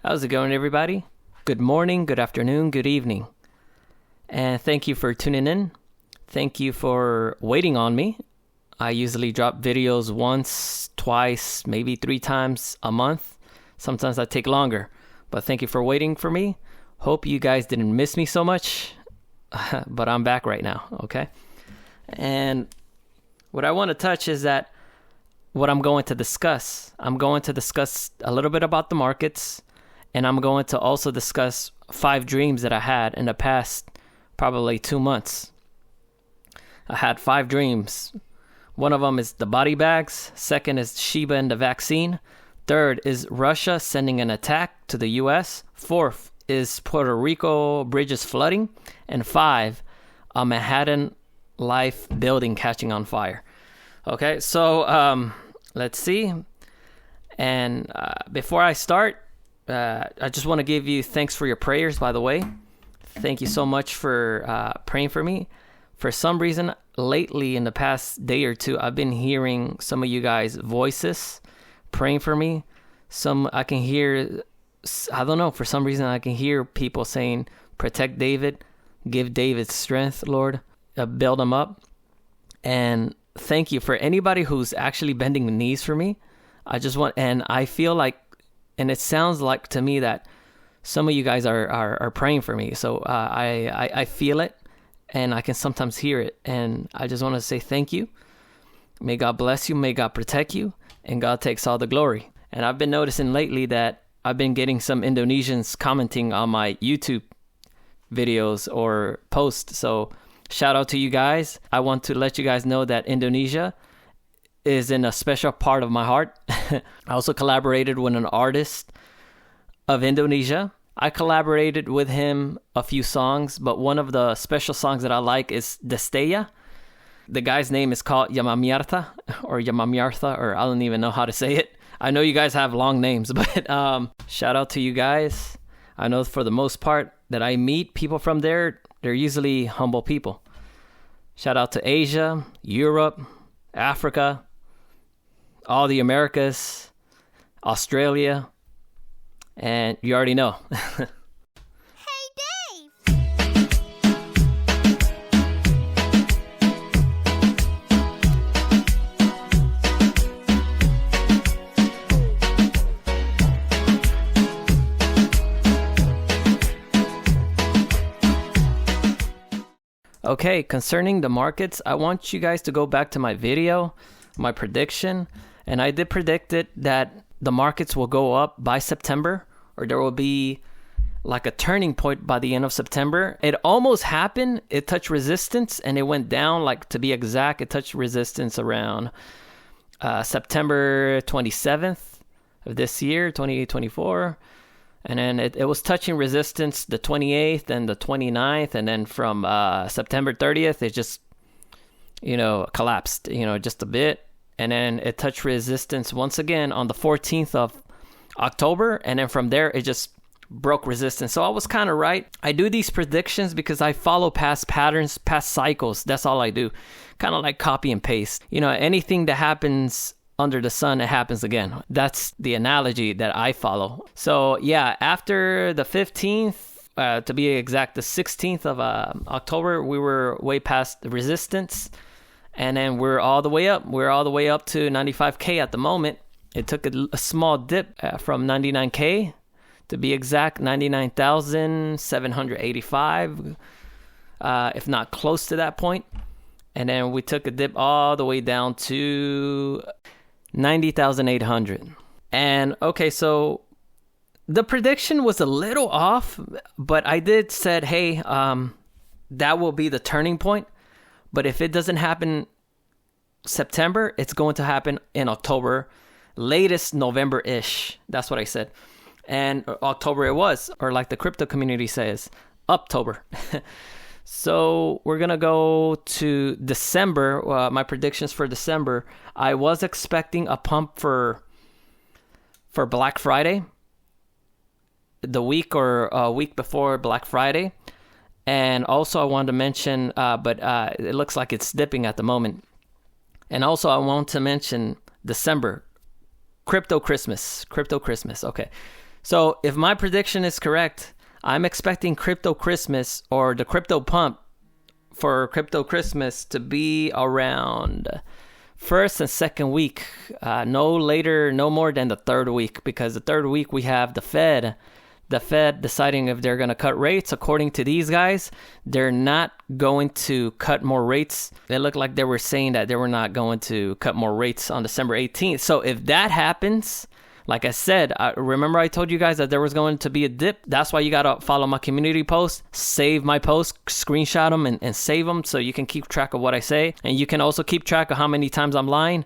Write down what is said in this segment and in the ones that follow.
How's it going, everybody? Good morning, good afternoon, good evening. And thank you for tuning in. Thank you for waiting on me. I usually drop videos once, twice, maybe 3 times a month. Sometimes I take longer, but thank you for waiting for me. Hope you guys didn't miss me so much, but I'm back right now, okay? And what I want to touch is that what I'm going to discuss. I'm going to discuss a little bit about the markets, and I'm going to also discuss 5 dreams that I had in the past probably 2 months. I had 5 dreams. One of them is the body bags. Second is Shiba and the vaccine. Third is Russia sending an attack to the U.S. Fourth is Puerto Rico bridges flooding. And 5, a Manhattan Life building catching on fire. Okay, so let's see. And before I start, I just want to give you thanks for your prayers, by the way. Thank you so much for praying for me. For some reason, lately in the past day or two, I've been hearing some of you guys' voices praying for me. I can hear, I don't know, for some reason I can hear people saying, protect David, give David strength, Lord, build him up. And thank you for anybody who's actually bending the knees for me. And I feel like, and it sounds like to me that some of you guys are praying for me. So I feel it, and I can sometimes hear it. And I just want to say thank you. May God bless you. May God protect you. And God takes all the glory. And I've been noticing lately that I've been getting some Indonesians commenting on my YouTube videos or posts. So shout out to you guys. I want to let you guys know that Indonesia is in a special part of my heart. I also collaborated with an artist of Indonesia. I collaborated with him a few songs, but one of the special songs that I like is Destella. The guy's name is called Yamamiarta, or I don't even know how to say it. I know you guys have long names, but shout out to you guys. I know for the most part that I meet people from there, they're usually humble people. Shout out to Asia, Europe, Africa, all the Americas, Australia, and you already know. Hey, Dave! Okay, concerning the markets, I want you guys to go back to my video, my prediction, and I did predict it that the markets will go up by September, or there will be like a turning point by the end of September. It almost happened. It touched resistance and it went down, like to be exact, it touched resistance around September 27th of this year, 2024. And then it was touching resistance the 28th and the 29th. And then from September 30th, it just, collapsed, just a bit. And then it touched resistance once again on the 14th of October. And then from there, it just broke resistance. So I was kind of right. I do these predictions because I follow past patterns, past cycles. That's all I do. Kind of like copy and paste. Anything that happens under the sun, it happens again. That's the analogy that I follow. So yeah, after the 15th, to be exact, the 16th of October, we were way past the resistance. And then we're all the way up. We're all the way up to 95K at the moment. It took a small dip from 99K, to be exact, 99,785, if not close to that point. And then we took a dip all the way down to 90,800. And okay, so the prediction was a little off, but I did said, hey, that will be the turning point. But if it doesn't happen September, it's going to happen in October, latest November-ish. That's what I said. And October it was, or like the crypto community says, Uptober. So we're going to go to December. My predictions for December, I was expecting a pump for Black Friday, the week or a week before Black Friday. And also I wanted to mention, but it looks like it's dipping at the moment. And also I want to mention December, Crypto Christmas. Okay. So if my prediction is correct, I'm expecting crypto Christmas or the crypto pump for crypto Christmas to be around first and second week, no later, no more than the third week, because the third week we have the Fed deciding if they're going to cut rates. According to these guys, they're not going to cut more rates. They look like they were saying that they were not going to cut more rates on December 18th. So if that happens, like I said, remember I told you guys that there was going to be a dip. That's why you got to follow my community posts, save my posts, screenshot them and save them so you can keep track of what I say. And you can also keep track of how many times I'm lying.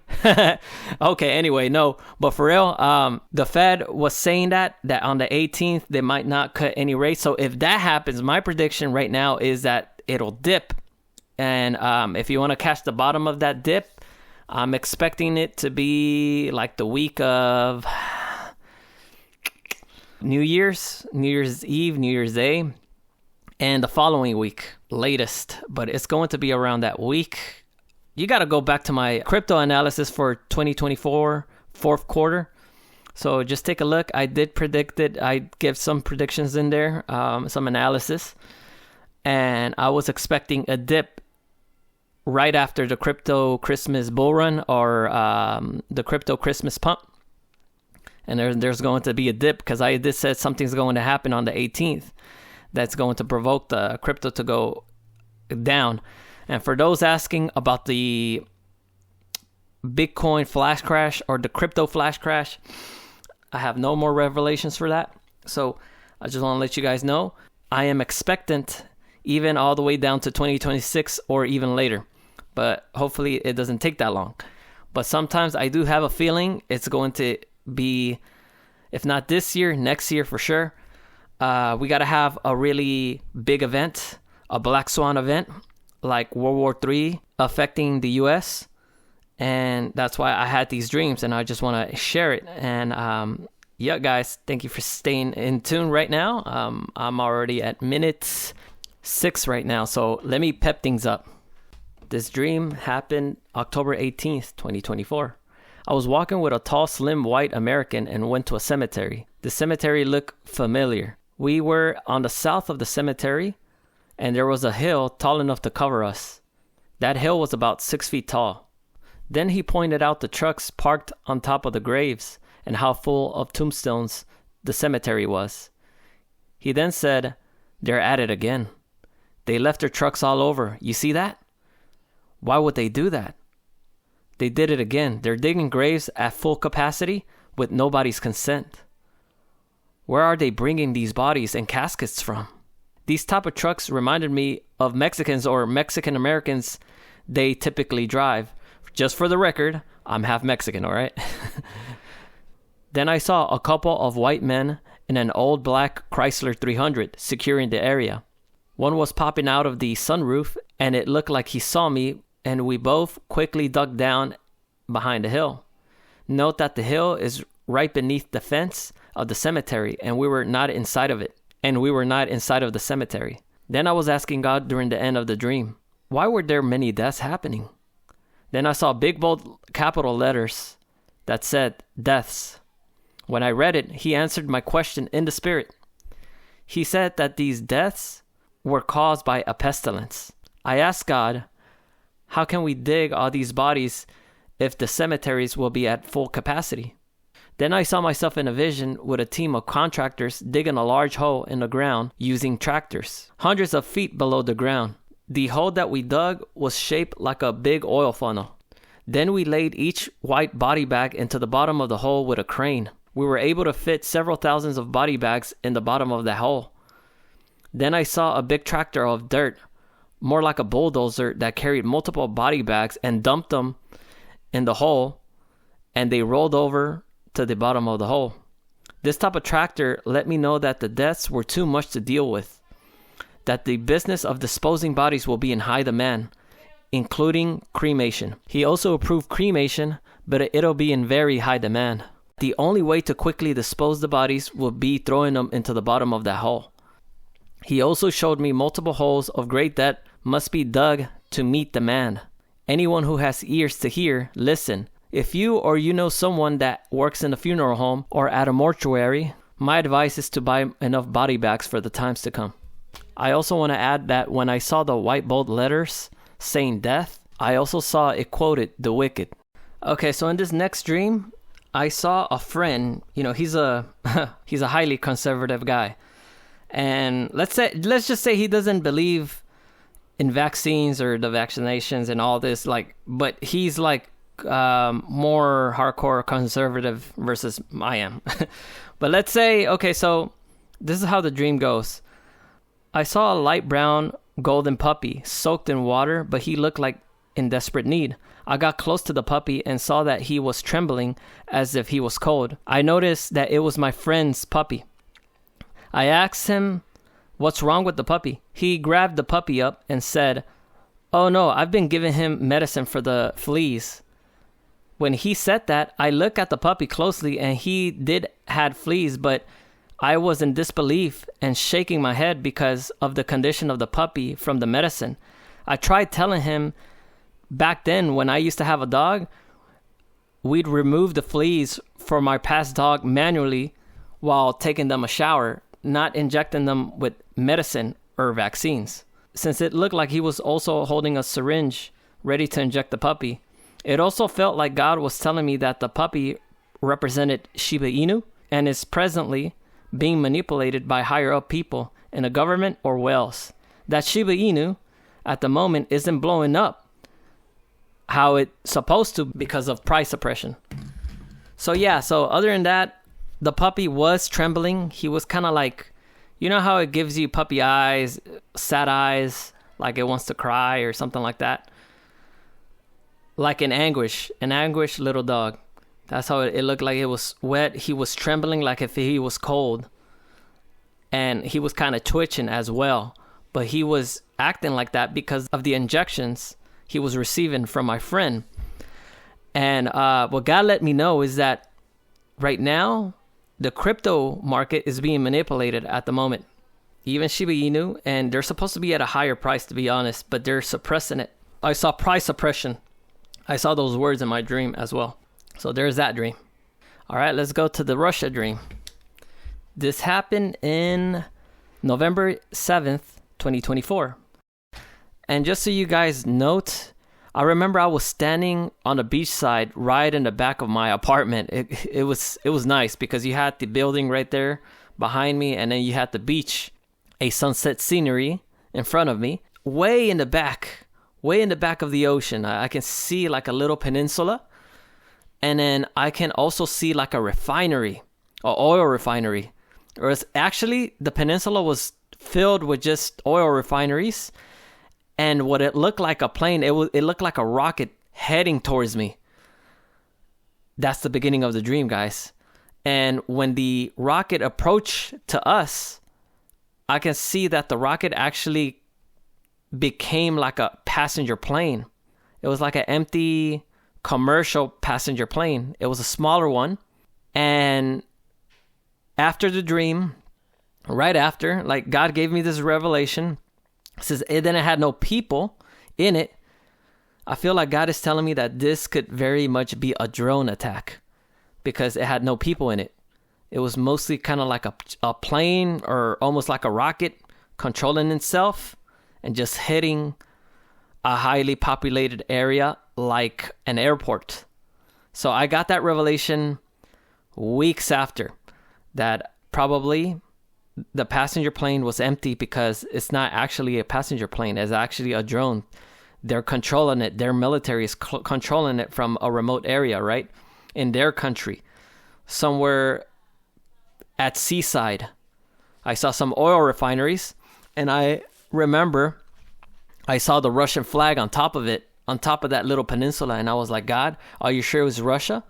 Okay, anyway, no. But for real, the Fed was saying that on the 18th, they might not cut any rates. So if that happens, my prediction right now is that it'll dip. And if you want to catch the bottom of that dip, I'm expecting it to be like the week of New Year's Eve, New Year's Day, and the following week, latest. But it's going to be around that week. You got to go back to my crypto analysis for 2024, fourth quarter. So just take a look. I did predict it. I give some predictions in there, some analysis. And I was expecting a dip right after the crypto Christmas bull run or the crypto Christmas pump. And there's going to be a dip because I did said something's going to happen on the 18th that's going to provoke the crypto to go down. And for those asking about the Bitcoin flash crash or the crypto flash crash, I have no more revelations for that. So I just want to let you guys know I am expectant even all the way down to 2026 or even later. But hopefully it doesn't take that long. But sometimes I do have a feeling it's going to be, if not this year, next year for sure. We got to have a really big event, a black swan event, like World War III affecting the U.S. And that's why I had these dreams, and I just want to share it. And yeah, guys, thank you for staying in tune right now. I'm already at minute 6 right now, so let me pep things up. This dream happened October 18th, 2024. I was walking with a tall, slim, white American and went to a cemetery. The cemetery looked familiar. We were on the south of the cemetery, and there was a hill tall enough to cover us. That hill was about 6 feet tall. Then he pointed out the trucks parked on top of the graves and how full of tombstones the cemetery was. He then said, "They're at it again. They left their trucks all over. You see that? Why would they do that? They did it again. They're digging graves at full capacity with nobody's consent. Where are they bringing these bodies and caskets from?" These type of trucks reminded me of Mexicans or Mexican Americans they typically drive. Just for the record, I'm half Mexican, all right? Then I saw a couple of white men in an old black Chrysler 300 securing the area. One was popping out of the sunroof, and it looked like he saw me, and we both quickly dug down behind the hill. Note that the hill is right beneath the fence of the cemetery, and we were not inside of it, and we were not inside of the cemetery. Then I was asking God during the end of the dream, why were there many deaths happening? Then I saw big bold capital letters that said deaths. When I read it, he answered my question in the spirit. He said that these deaths were caused by a pestilence. I asked God, how can we dig all these bodies if the cemeteries will be at full capacity? Then I saw myself in a vision with a team of contractors digging a large hole in the ground using tractors, hundreds of feet below the ground. The hole that we dug was shaped like a big oil funnel. Then we laid each white body bag into the bottom of the hole with a crane. We were able to fit several thousands of body bags in the bottom of the hole. Then I saw a big tractor of dirt, more like a bulldozer, that carried multiple body bags and dumped them in the hole, and they rolled over to the bottom of the hole. This type of tractor let me know that the deaths were too much to deal with, that the business of disposing bodies will be in high demand, including cremation. He also approved cremation, but it'll be in very high demand. The only way to quickly dispose the bodies will be throwing them into the bottom of that hole. He also showed me multiple holes of great depth must be dug to meet demand. Anyone who has ears to hear, listen. If you or you know someone that works in a funeral home or at a mortuary, My advice is to buy enough body bags for the times to come. I also want to add that when I saw the white bold letters saying death, I also saw it quoted the wicked. Okay, so in this next dream, I saw a friend. He's a he's a highly conservative guy. And let's just say he doesn't believe in vaccines or the vaccinations and all this, but he's more hardcore conservative versus I am. But let's say, okay, so this is how the dream goes. I saw a light brown golden puppy soaked in water, but he looked like in desperate need. I got close to the puppy and saw that he was trembling as if he was cold. I noticed that it was my friend's puppy. I asked him, "What's wrong with the puppy?" He grabbed the puppy up and said, "Oh no, I've been giving him medicine for the fleas." When he said that, I looked at the puppy closely and he did had fleas, but I was in disbelief and shaking my head because of the condition of the puppy from the medicine. I tried telling him back then when I used to have a dog, we'd remove the fleas for my past dog manually while taking them a shower, not injecting them with medicine or vaccines. Since it looked like he was also holding a syringe ready to inject the puppy, it also felt like God was telling me that the puppy represented Shiba Inu and is presently being manipulated by higher up people in the government or whales. That Shiba Inu at the moment isn't blowing up how it's supposed to because of price suppression. So other than that, the puppy was trembling. He was kind of like, you know how it gives you puppy eyes, sad eyes, like it wants to cry or something like that? Like an anguish little dog. That's how it looked like. It was wet. He was trembling like if he was cold. And he was kind of twitching as well. But he was acting like that because of the injections he was receiving from my friend. And what God let me know is that right now, the crypto market is being manipulated at the moment. Even Shiba Inu, and they're supposed to be at a higher price, to be honest, but they're suppressing it. I saw price suppression. I saw those words in my dream as well. So there's that dream. All right, let's go to the Russia dream. This happened in November 7th, 2024. And just so you guys note, I remember I was standing on the beach side right in the back of my apartment. It was nice because you had the building right there behind me, and then you had the beach, a sunset scenery in front of me. Way in the back of the ocean, I can see like a little peninsula. And then I can also see like a refinery, an oil refinery. Or it's actually, the peninsula was filled with just oil refineries. And what it looked like a plane, it looked like a rocket heading towards me. That's the beginning of the dream, guys. And when the rocket approached to us, I can see that the rocket actually became like a passenger plane. It was like an empty commercial passenger plane. It was a smaller one. And after the dream, right after, like God gave me this revelation. It says, and then it had no people in it. I feel like God is telling me that this could very much be a drone attack because it had no people in it. It was mostly kind of like a plane or almost like a rocket controlling itself and just hitting a highly populated area like an airport. So I got that revelation weeks after that. Probably the passenger plane was empty because it's not actually a passenger plane. It's actually a drone. They're controlling it. Their military is controlling it from a remote area, right? In their country. Somewhere at seaside. I saw some oil refineries, and I remember I saw the Russian flag on top of it, on top of that little peninsula, and I was like, God, are you sure it was Russia?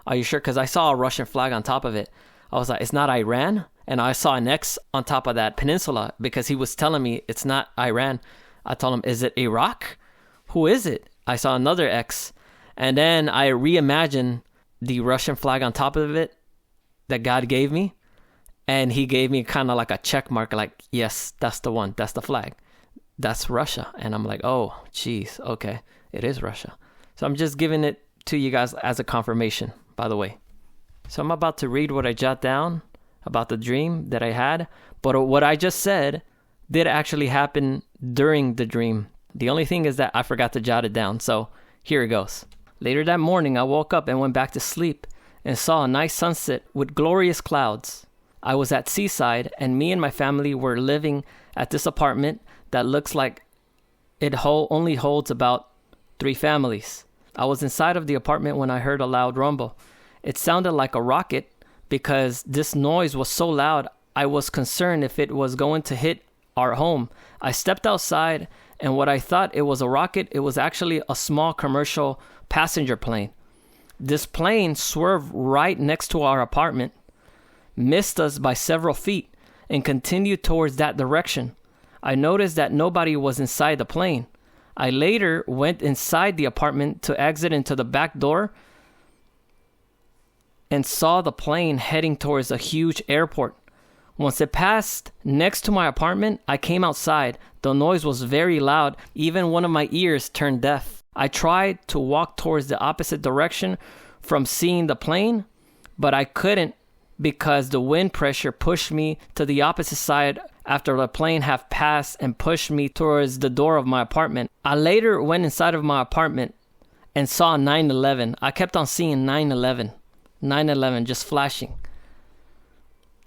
Are you sure? Because I saw a Russian flag on top of it. I was like, it's not Iran? And I saw an X on top of that peninsula because he was telling me it's not Iran. I told him, is it Iraq? Who is it? I saw another X. And then I reimagined the Russian flag on top of it that God gave me. And he gave me kind of like a check mark, like, yes, that's the one. That's the flag. That's Russia. And I'm like, oh, geez, okay. It is Russia. So I'm just giving it to you guys as a confirmation, by the way. So I'm about to read what I jot down. about the dream that I had. But what I just said did actually happen during the dream. The only thing is that I forgot to jot it down. So here it goes. Later that morning, I woke up and went back to sleep and saw a nice sunset with glorious clouds. I was at Seaside, and me and my family were living at this apartment that looks like it only holds about 3 families. I was inside of the apartment when I heard a loud rumble. It sounded like a rocket because this noise was so loud, I was concerned if it was going to hit our home. I stepped outside, and what I thought it was a rocket, it was actually a small commercial passenger plane. This plane swerved right next to our apartment, missed us by several feet, and continued towards that direction. I noticed that nobody was inside the plane. I later went inside the apartment to exit into the back door and saw the plane heading towards a huge airport. Once it passed next to my apartment, I came outside. The noise was very loud. Even one of my ears turned deaf. I tried to walk towards the opposite direction from seeing the plane, but I couldn't because the wind pressure pushed me to the opposite side after the plane had passed and pushed me towards the door of my apartment. I later went inside of my apartment and saw 9/11. I kept on seeing 9/11 just flashing,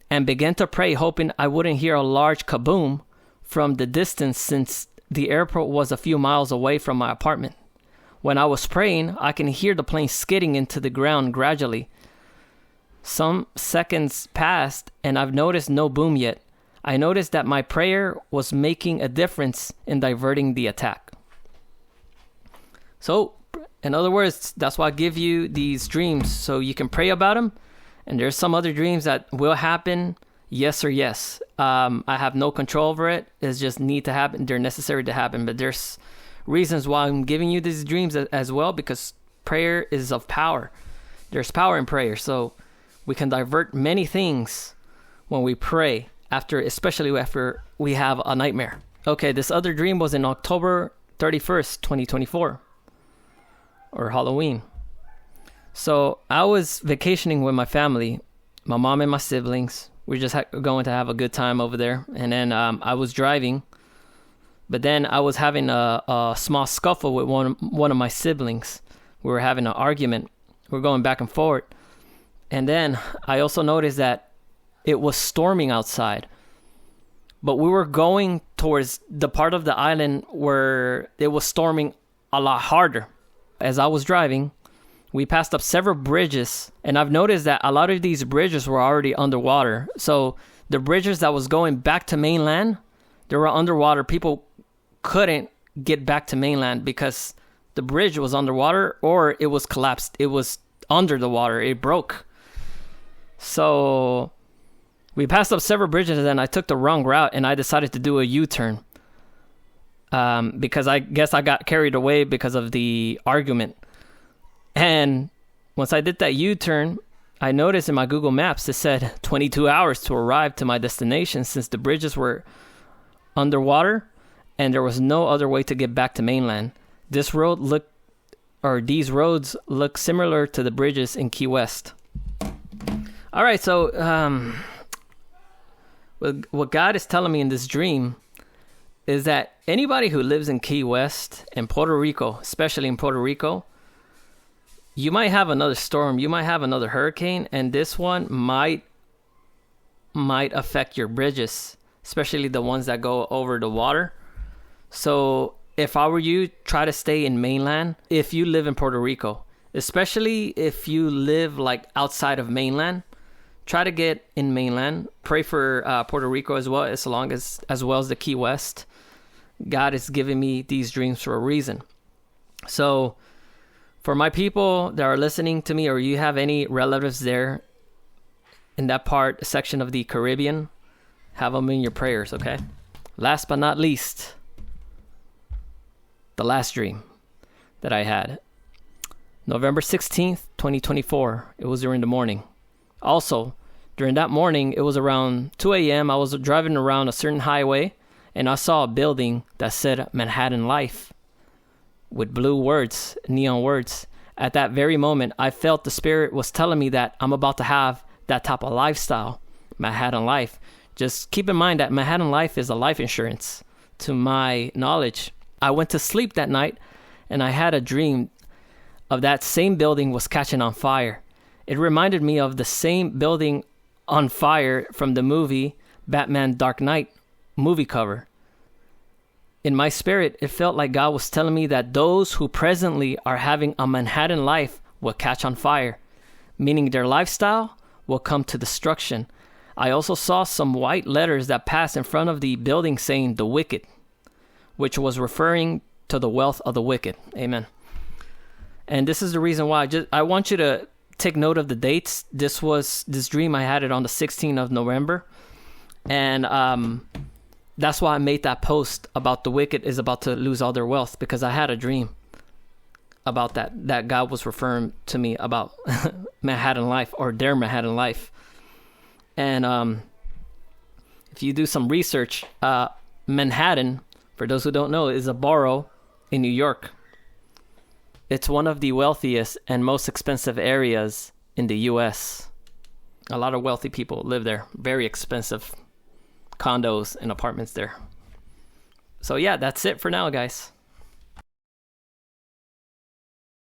and began to pray, hoping I wouldn't hear a large kaboom from the distance since the airport was a few miles away from my apartment. When I was praying, I can hear the plane skidding into the ground gradually. Some seconds passed, and I've noticed no boom yet. I noticed that my prayer was making a difference in diverting the attack. So, in other words, that's why I give you these dreams, so you can pray about them. And there's some other dreams that will happen, yes or yes. I have no control over it. It's just need to happen. They're necessary to happen. But there's reasons why I'm giving you these dreams as well, because prayer is of power. There's power in prayer. So we can divert many things when we pray, especially after we have a nightmare. Okay, this other dream was in October 31st, 2024, or Halloween. So I was vacationing with my family, my mom and my siblings. We were just going to have a good time over there. And then I was driving, but then I was having a small scuffle with one of my siblings. We were having an argument. We were going back and forth. And then I also noticed that it was storming outside. But we were going towards the part of the island where it was storming a lot harder. As I was driving, we passed up several bridges, and I've noticed that a lot of these bridges were already underwater. So the bridges that was going back to mainland, they were underwater. People couldn't get back to mainland because the bridge was underwater or it was collapsed. It was under the water. It broke. So we passed up several bridges, and then I took the wrong route, and I decided to do a U-turn because I guess I got carried away because of the argument. And once I did that U-turn, I noticed in my Google Maps it said 22 hours to arrive to my destination since the bridges were underwater and there was no other way to get back to mainland. These roads look similar to the bridges in Key West. All right, so what God is telling me in this dream is that anybody who lives in Key West and Puerto Rico, especially in Puerto Rico, you might have another storm, you might have another hurricane, and this one might affect your bridges, especially the ones that go over the water. So if I were you, try to stay in mainland if you live in Puerto Rico, especially if you live like outside of mainland. Try to get in mainland. Pray for Puerto Rico as well, as well as the Key West. God is giving me these dreams for a reason. So for my people that are listening to me, or you have any relatives there in that section of the Caribbean, have them in your prayers, okay? Last but not least, the last dream that I had. November 16th, 2024. It was during the morning. Also, during that morning, it was around 2 a.m. I was driving around a certain highway, and I saw a building that said Manhattan Life with blue words, neon words. At that very moment, I felt the Spirit was telling me that I'm about to have that type of lifestyle. Manhattan Life. Just keep in mind that Manhattan Life is a life insurance, to my knowledge. I went to sleep that night and I had a dream of that same building was catching on fire. It reminded me of the same building on fire from the movie Batman Dark Knight movie cover. In my spirit, it felt like God was telling me that those who presently are having a Manhattan life will catch on fire, meaning their lifestyle will come to destruction. I also saw some white letters that passed in front of the building saying the wicked, which was referring to the wealth of the wicked. Amen. And this is the reason why I want you to take note of the dates. This dream, I had it on the 16th of November. And that's why I made that post about the wicked is about to lose all their wealth, because I had a dream about that God was referring to me about Manhattan life, or their Manhattan life. And if you do some research, Manhattan, for those who don't know, is a borough in New York. It's one of the wealthiest and most expensive areas in the U.S. A lot of wealthy people live there. Very expensive condos and apartments there. So yeah, that's it for now, guys.